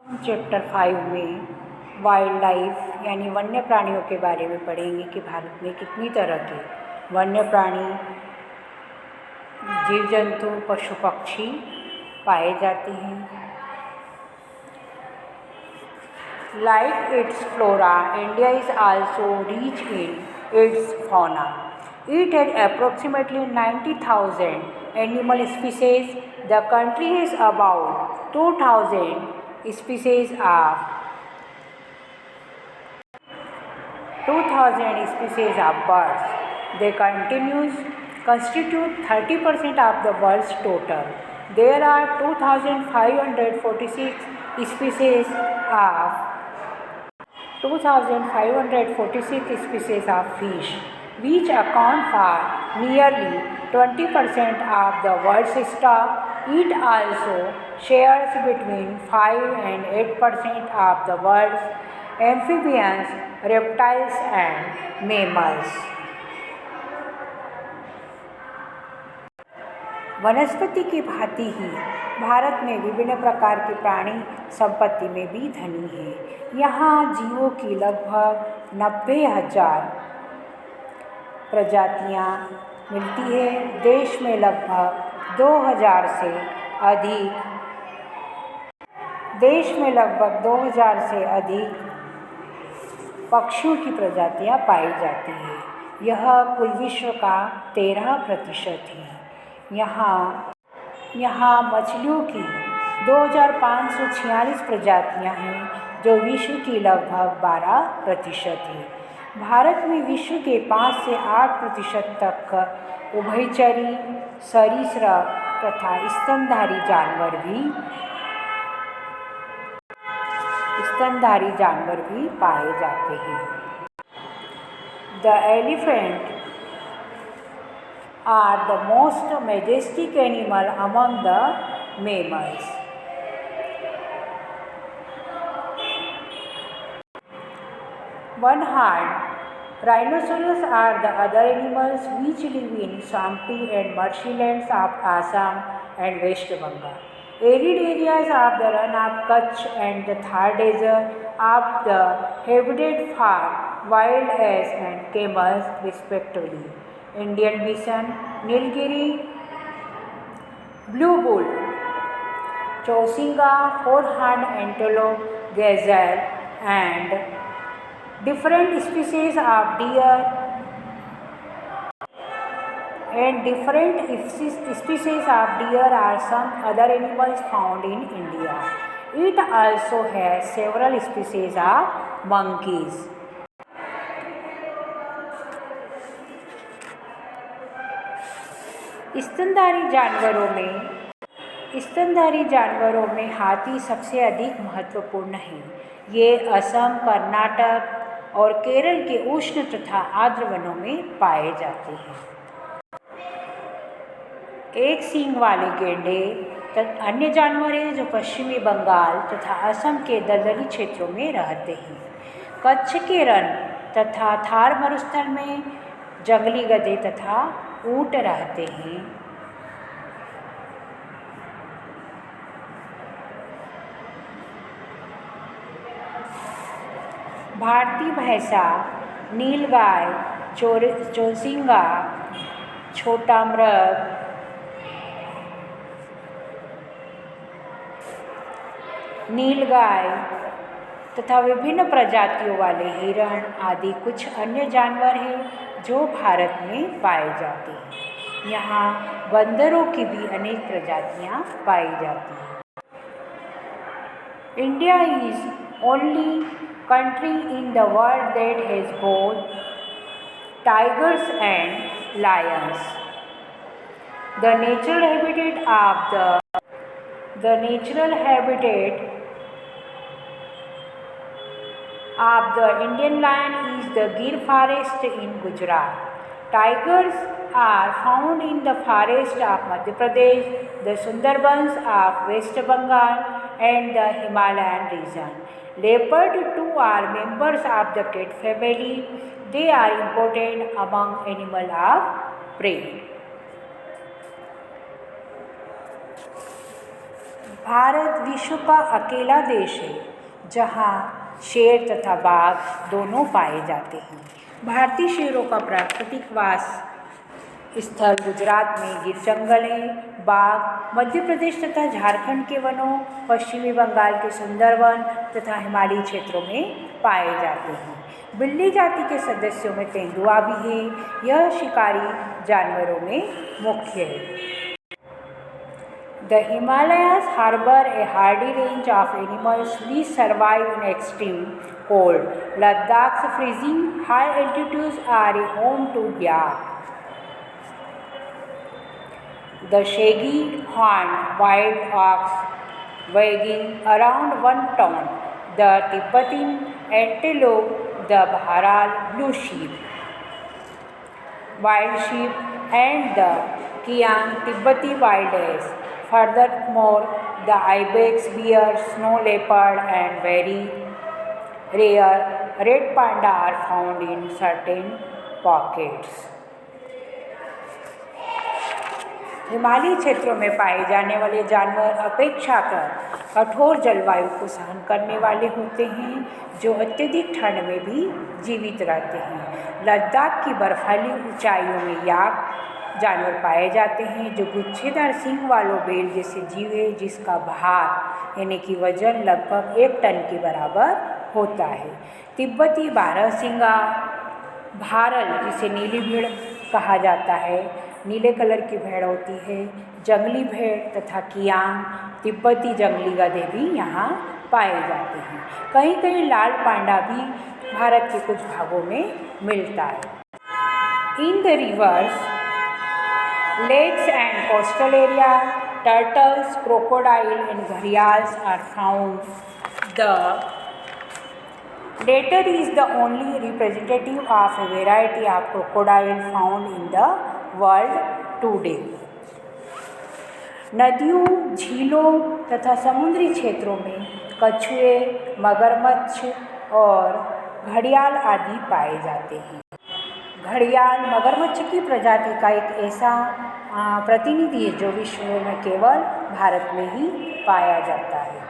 Chapter 5 में wild life यानी वन्य प्राणियों के बारे में पढ़ेंगे कि भारत में कितनी तरह के वन्य प्राणी, जीव जंतु, पशु पक्षी पाए जाते हैं। Like its flora, India is also rich in its fauna. It has approximately 90,000 animal species. The country has about 2,000 species of birds. They constitute 30% of the world's total. There are 2,546 species of fish, which account for nearly 20% of the world's stock. It also shares between 5 and 8% of the world's amphibians, reptiles and mammals. वनस्पति की भांति ही भारत में विभिन्न प्रकार की प्राणी संपत्ति में भी धनी है। यहाँ जीवों की लगभग 90,000 प्रजातियाँ मिलती है। देश में लगभग 2,000 से अधिक पक्षियों की प्रजातियाँ पाई जाती हैं। यह कुल विश्व का 13% है। यहाँ मछलियों की 2,546 प्रजातियाँ हैं, जो विश्व की लगभग 12% है। भारत में विश्व के 5 से 8% तक उभयचरी, सरीसृप तथा स्तनधारी जानवर भी पाए जाते हैं। The elephant are the most majestic animal among the mammals. One-horned rhinoceros are the other animals which live in swampy and marshlands of Assam and West Bengal. Arid areas of the run of Kutch and the Thar desert of the habitat for wild ass and camels respectively. Indian bison, Nilgiri, blue bull, Chausinga, four-horned antelope, gazelle, and different species of deer are some other animals found in India. It also has several species of monkeys. स्तनधारी जानवरों में हाथी सबसे अधिक महत्वपूर्ण है। ये असम, कर्नाटक और केरल के उष्ण तथा आर्द्र वनों में पाए जाते हैं। एक सींग वाले गेंडे अन्य जानवर हैं जो पश्चिमी बंगाल तथा असम के दलदली क्षेत्रों में रहते हैं। कच्छ के रण तथा थार मरुस्थल में जंगली गधे तथा ऊंट रहते हैं। भारतीय भैंसा, नीलगाय, चौसिंगा, छोटा मृग, नीलगाय तथा विभिन्न प्रजातियों वाले हिरण आदि कुछ अन्य जानवर हैं जो भारत में पाए जाते हैं। यहाँ बंदरों की भी अनेक प्रजातियाँ पाई जाती हैं। India is only country in the world that has both tigers and lions. The natural habitat of the Indian lion is the Gir forest in Gujarat. Tigers are found in the forest of Madhya Pradesh, the Sundarbans of West Bengal and the Himalayan region. Leopard too are members of the cat family. They are important among animals of prey. Bharat विश्व का अकेला देश है जहाँ शेर तथा बाघ दोनों पाए जाते हैं। भारतीय शेरों का प्राकृतिक वास स्थल गुजरात में गिर जंगल है। बाघ मध्य प्रदेश तथा झारखंड के वनों, पश्चिमी बंगाल के सुंदरवन तथा हिमालयी क्षेत्रों में पाए जाते हैं। बिल्ली जाति के सदस्यों में तेंदुआ भी है। यह शिकारी जानवरों में मुख्य है। The Himalayas harbor a hardy range of animals which survive in extreme cold. Ladakh's freezing high altitudes are a home to yak, the shaggy horned wild ox weighing around 1 ton, the Tibetan antelope, the Bharal blue sheep, wild sheep, and the Kiang Tibetan wild ass. Furthermore, the ibex, bear, snow leopard, and very rare red panda are found in certain pockets. हिमालयी क्षेत्रों में पाए जाने वाले जानवर अपेक्षाकृत कठोर जलवायु को सहन करने वाले होते हैं, जो अत्यधिक ठंड में भी जीवित रहते हैं। लद्दाख की बर्फीली ऊंचाइयों में याक जानवर पाए जाते हैं, जो गुच्छेदार सींग वालों बेल जैसे जीव है, जिसका भार यानी कि वजन लगभग 1 टन के बराबर होता है। तिब्बती बारहसिंगा भारल, जिसे नीली भेड़ कहा जाता है, नीले कलर की भेड़ होती है। जंगली भेड़ तथा कियांग तिब्बती जंगली गधे भी यहाँ पाए जाते हैं। कहीं कहीं लाल पांडा भी भारत के कुछ भागों में मिलता है। In the reverse, lakes and coastal area, turtles, crocodile and gharials are found. The latter is the only representative of a variety of crocodile found in the world today. नदियों, झीलों तथा समुद्री क्षेत्रों में कछुए, मगरमच्छ और घड़ियाल आदि पाए जाते हैं। घड़ियाल मगरमच्छ की प्रजाति का एक ऐसा प्रतिनिधि है जो विश्व में केवल भारत में ही पाया जाता है।